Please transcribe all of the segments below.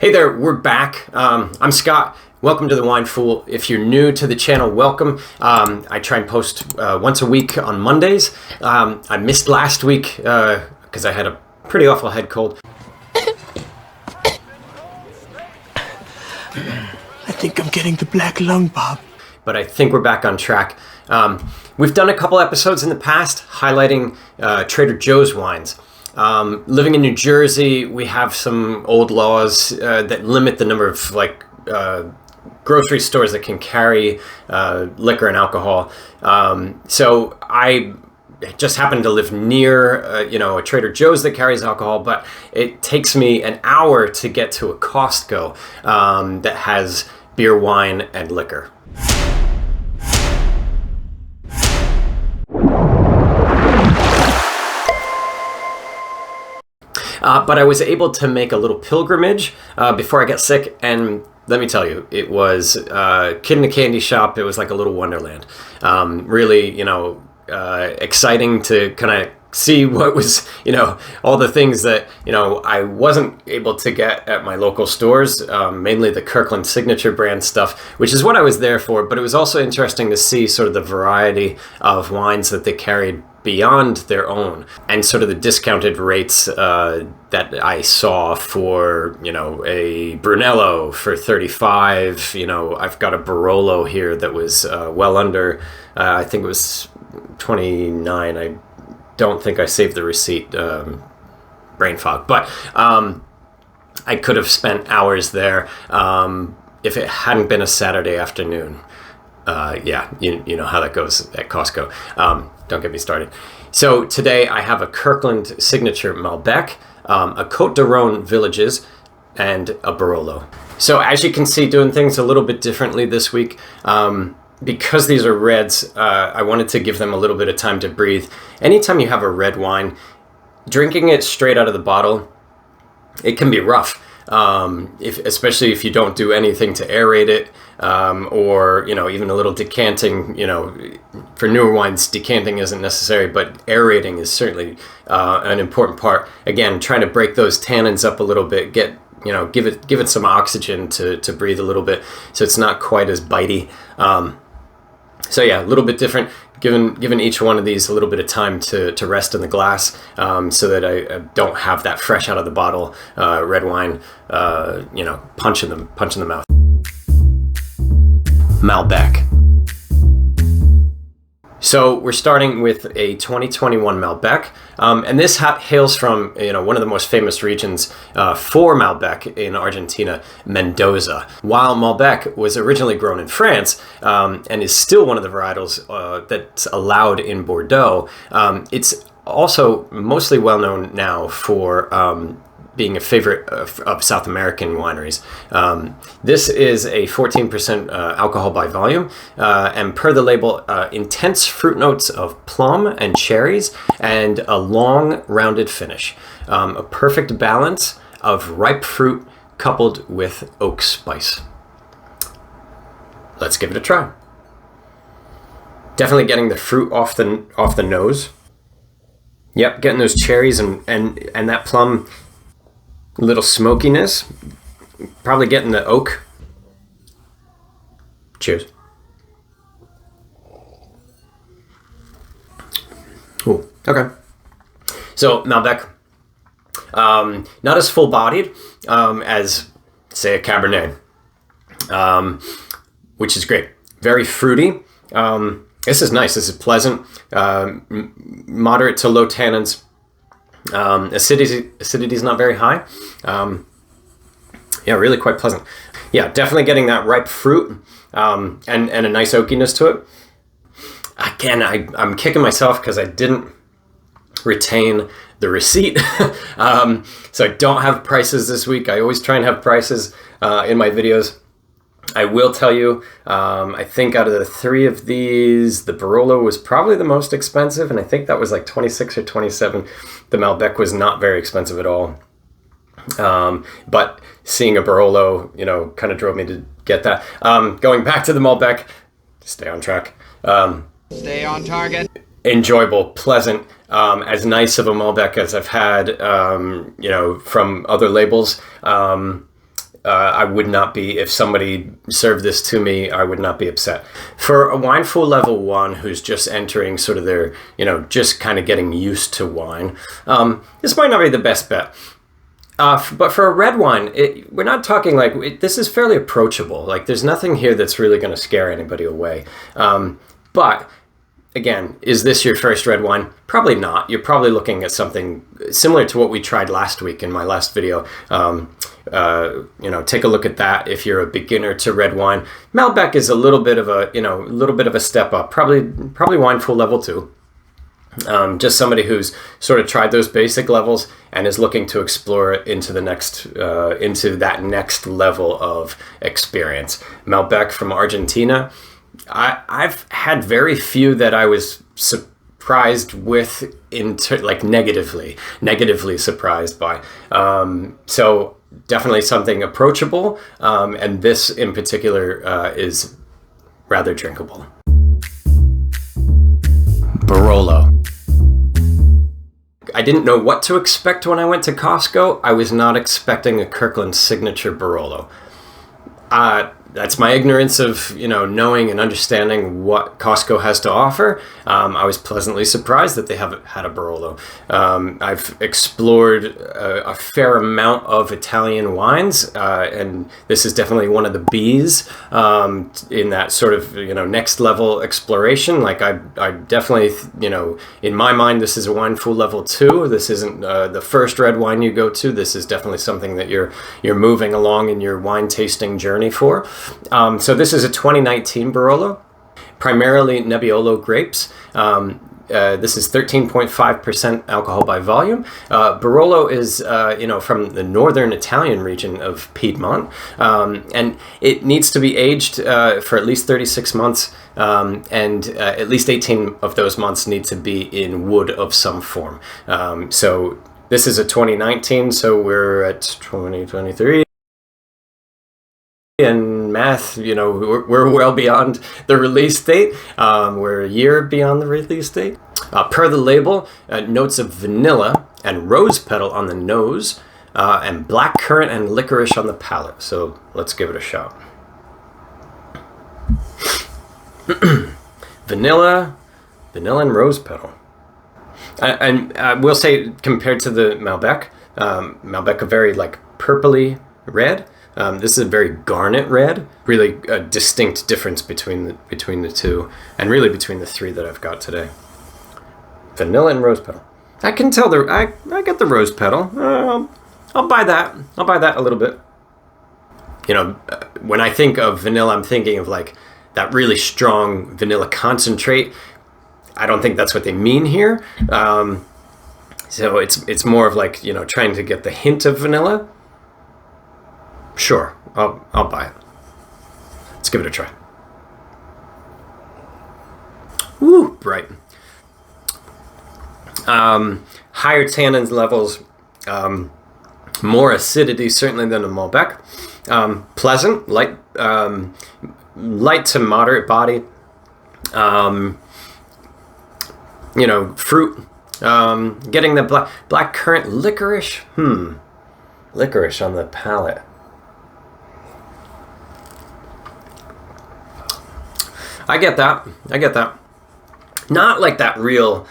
Hey there, we're back. I'm Scott. Welcome to The Wine Fool. If you're new to the channel, welcome. I try and post once a week on Mondays. I missed last week because I had a pretty awful head cold. I think I'm getting the black lung, Bob. But I think we're back on track. We've done a couple episodes in the past highlighting Trader Joe's wines. Living in New Jersey, we have some old laws that limit the number of grocery stores that can carry liquor and alcohol. So I just happen to live near, a Trader Joe's that carries alcohol, but it takes me an hour to get to a Costco that has beer, wine, and liquor. But I was able to make a little pilgrimage before I got sick, and let me tell you, it was kid in a candy shop. It was like a little wonderland. Really, exciting to kind of see what was, all the things that, I wasn't able to get at my local stores, mainly the Kirkland signature brand stuff, which is what I was there for. But it was also interesting to see sort of the variety of wines that they carried beyond their own, and sort of the discounted rates that I saw for, a Brunello for 35. I've got a Barolo here that was well under, I think it was 29. I don't think I saved the receipt, brain fog, but I could have spent hours there if it hadn't been a Saturday afternoon. You know how that goes at Costco. Don't get me started. So today I have a Kirkland signature Malbec, a Cote de Rhone Villages, and a Barolo. So as you can see, doing things a little bit differently this week. Because these are reds, I wanted to give them a little bit of time to breathe. Anytime you have a red wine, drinking it straight out of the bottle, it can be rough. Especially if you don't do anything to aerate it, or even a little decanting. For newer wines, decanting isn't necessary, but aerating is certainly an important part. Again, trying to break those tannins up a little bit, give it some oxygen to breathe a little bit, so it's not quite as bitey. So yeah, a little bit different. Given each one of these a little bit of time to rest in the glass, so that I don't have that fresh out of the bottle red wine, punch in the mouth. Malbec. So we're starting with a 2021 Malbec, and this hails from one of the most famous regions for Malbec in Argentina, Mendoza. While Malbec was originally grown in France and is still one of the varietals that's allowed in Bordeaux, it's also mostly well known now for being a favorite of South American wineries. This is a 14% alcohol by volume, and per the label, intense fruit notes of plum and cherries, and a long rounded finish. A perfect balance of ripe fruit coupled with oak spice. Let's give it a try. Definitely getting the fruit off the nose. Yep, getting those cherries and that plum. Little smokiness, probably getting the oak. Cheers. Ooh, okay. So Malbec, not as full-bodied as, say, a Cabernet, which is great. Very fruity. This is nice. This is pleasant. Moderate to low tannins. Acidity is not very high. Really quite pleasant. Yeah, definitely getting that ripe fruit, and a nice oakiness to it. Again, I'm kicking myself because I didn't retain the receipt. So I don't have prices this week. I always try and have prices in my videos. I will tell you, I think out of the three of these, the Barolo was probably the most expensive, and I think that was like 26 or 27. The Malbec was not very expensive at all. But seeing a Barolo, kind of drove me to get that. Going back to the Malbec, stay on track. Stay on target. Enjoyable, pleasant, as nice of a Malbec as I've had, from other labels. I would not be, if somebody served this to me, I would not be upset. For a wine fool level 1 who's just entering sort of their, just kind of getting used to wine, this might not be the best bet. But for a red wine, we're not talking like, this is fairly approachable. Like, there's nothing here that's really going to scare anybody away. But again, is this your first red wine? Probably not. You're probably looking at something similar to what we tried last week in my last video. Take a look at that if you're a beginner to red wine. Malbec is a little bit of a step up. Probably wine fool level 2. Just somebody who's sort of tried those basic levels and is looking to explore into that next level of experience. Malbec from Argentina. I've had very few that I was surprised with, negatively surprised by. So definitely something approachable, and this in particular is rather drinkable. Barolo. I didn't know what to expect when I went to Costco. I was not expecting a Kirkland signature Barolo. That's my ignorance of, knowing and understanding what Costco has to offer. I was pleasantly surprised that they haven't had a Barolo. I've explored a fair amount of Italian wines, and this is definitely one of the B's in that sort of, next level exploration. Like I definitely, in my mind, this is a wine fool level 2. This isn't the first red wine you go to. This is definitely something that you're moving along in your wine tasting journey for. So this is a 2019 Barolo, primarily Nebbiolo grapes. This is 13.5% alcohol by volume. Barolo is, from the northern Italian region of Piedmont, and it needs to be aged for at least 36 months, and at least 18 of those months need to be in wood of some form. So this is a 2019, so we're at 2023. And math, we're well beyond the release date. We're a year beyond the release date. Per the label, notes of vanilla and rose petal on the nose, and black currant and licorice on the palate. So let's give it a shot. Vanilla and rose petal. And I will say, compared to the Malbec, Malbec a very purpley red. This is a very garnet red. Really a distinct difference between the two, and really between the 3 that I've got today. Vanilla and rose petal. I can tell I get the rose petal. I'll buy that. I'll buy that a little bit. When I think of vanilla, I'm thinking of that really strong vanilla concentrate. I don't think that's what they mean here. So it's more of trying to get the hint of vanilla. Sure, I'll buy it. Let's give it a try. Woo, bright. Higher tannins levels, more acidity certainly than a Malbec. Pleasant, light to moderate body. Fruit. Getting the black currant licorice. Licorice on the palate. I get that. Not like that real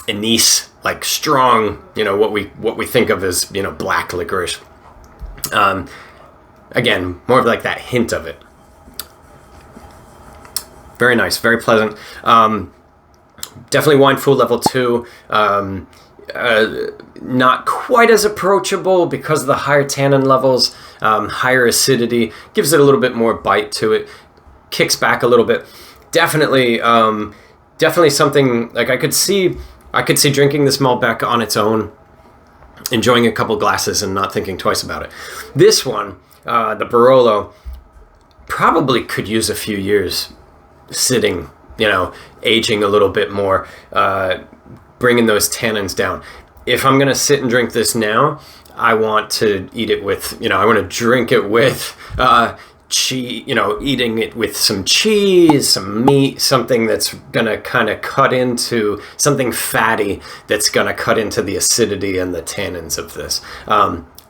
anise, strong, what we think of as, black licorice. Again, more of that hint of it. Very nice, very pleasant. Definitely wine fool level 2. Not quite as approachable because of the higher tannin levels, higher acidity, gives it a little bit more bite to it. Kicks back a little bit. Definitely something I could see drinking this Malbec on its own, enjoying a couple glasses and not thinking twice about it. This one, the Barolo, probably could use a few years sitting, aging a little bit more, bringing those tannins down. If I'm gonna sit and drink this now, I want to eat it with, I want to drink it with cheese, eating it with some cheese, some meat, something that's gonna kind of cut into something fatty that's gonna cut into the acidity and the tannins of this.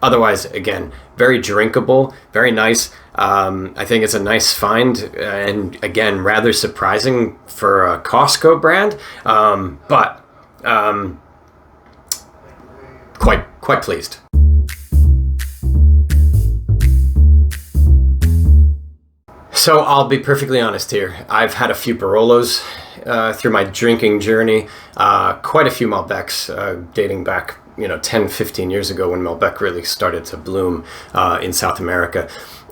Otherwise, again, very drinkable, very nice. I think it's a nice find, and again, rather surprising for a Costco brand, but quite pleased. So I'll be perfectly honest here. I've had a few Barolos through my drinking journey, quite a few Malbecs dating back 10, 15 years ago when Malbec really started to bloom in South America.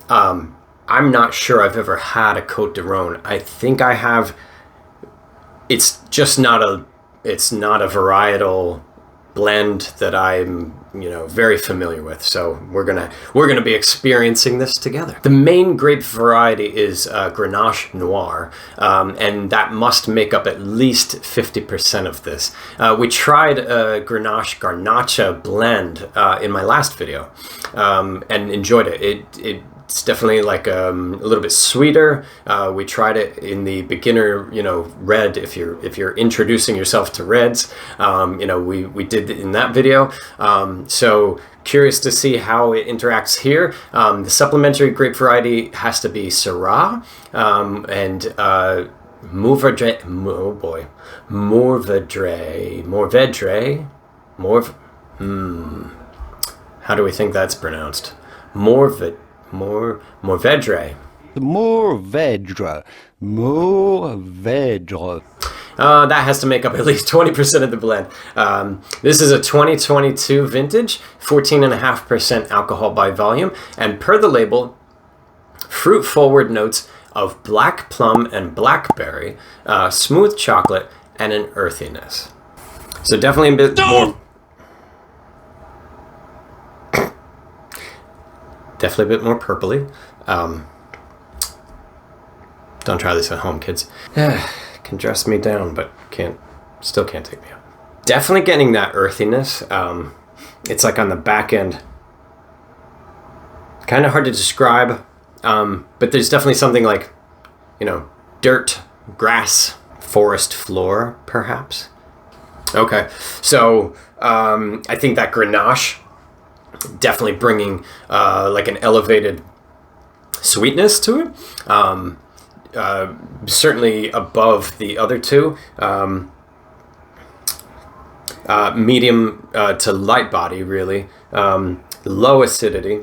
I'm not sure I've ever had a Côte de Rhone. I think I have. It's just not a varietal blend that I'm very familiar with. So we're gonna be experiencing this together. The main grape variety is Grenache Noir, and that must make up at least 50% of this. We tried a Grenache Garnacha blend in my last video, and enjoyed it. It's definitely like a little bit sweeter. We tried it in the beginner, red. If you're introducing yourself to reds, we did it in that video. So curious to see how it interacts here. The supplementary grape variety has to be Syrah, and Mourvedre. Oh boy, Mourvedre. How do we think that's pronounced? Mourvedre. That has to make up at least 20% of the blend. This is a 2022 vintage, 14.5% alcohol by volume, and per the label, fruit-forward notes of black plum and blackberry, smooth chocolate, and an earthiness. So definitely a bit more... Definitely a bit more purpley. Don't try this at home, kids. Can dress me down, but still can't take me out. Definitely getting that earthiness. It's like on the back end. Kind of hard to describe, but there's definitely something like, dirt, grass, forest floor, perhaps. Okay, so I think that Grenache definitely bringing like an elevated sweetness to it, certainly above the other two. Medium to light body, really. Low acidity,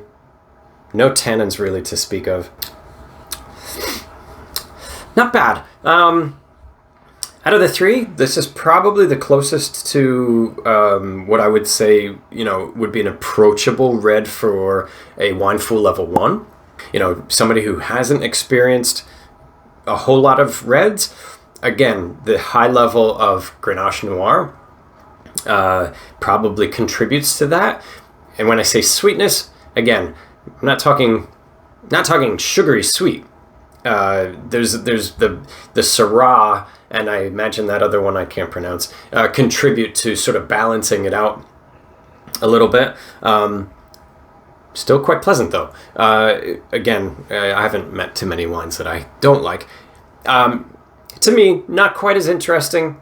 no tannins really to speak of. Not bad. Out of the three, this is probably the closest to what I would say, would be an approachable red for a Wine Fool level 1. Somebody who hasn't experienced a whole lot of reds. Again, the high level of Grenache Noir probably contributes to that. And when I say sweetness, again, I'm not talking sugary sweet. There's the Syrah, and I imagine that other one I can't pronounce, contribute to sort of balancing it out a little bit. Still quite pleasant, though. Again, I haven't met too many wines that I don't like. To me, not quite as interesting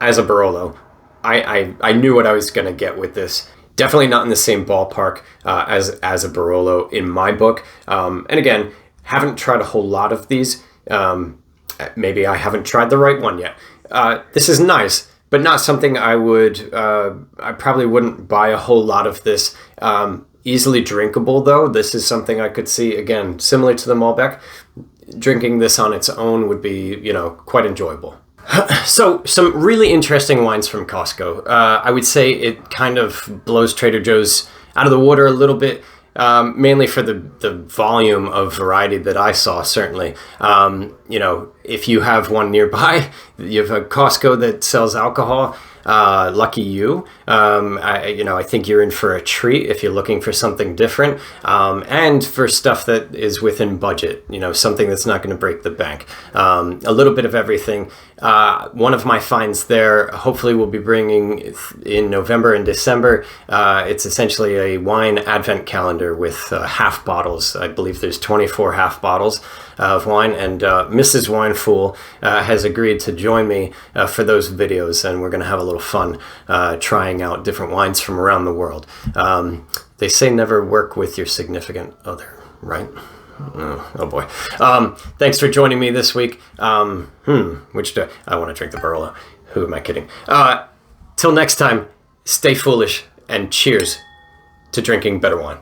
as a Barolo. I knew what I was going to get with this. Definitely not in the same ballpark as a Barolo in my book. And again, haven't tried a whole lot of these. Maybe I haven't tried the right one yet. This is nice, but not something I probably wouldn't buy a whole lot of this. Easily drinkable, though. This is something I could see, again, similar to the Malbec. Drinking this on its own would be, quite enjoyable. So, some really interesting wines from Costco. I would say it kind of blows Trader Joe's out of the water a little bit. Mainly for the volume of variety that I saw, certainly. If you have one nearby, you have a Costco that sells alcohol, lucky you. I think you're in for a treat if you're looking for something different, and for stuff that is within budget, something that's not going to break the bank. A little bit of everything. One of my finds there, hopefully we'll be bringing in November and December. It's essentially a wine advent calendar with half bottles. I believe there's 24 half bottles of wine, and Mrs. Wine Fool has agreed to join me for those videos, and we're going to have a little fun trying out different wines from around the world. They say never work with your significant other, right? Oh boy. Thanks for joining me this week. Which do I want to drink the Barolo? Who am I kidding? Till next time, stay foolish and cheers to drinking better wine.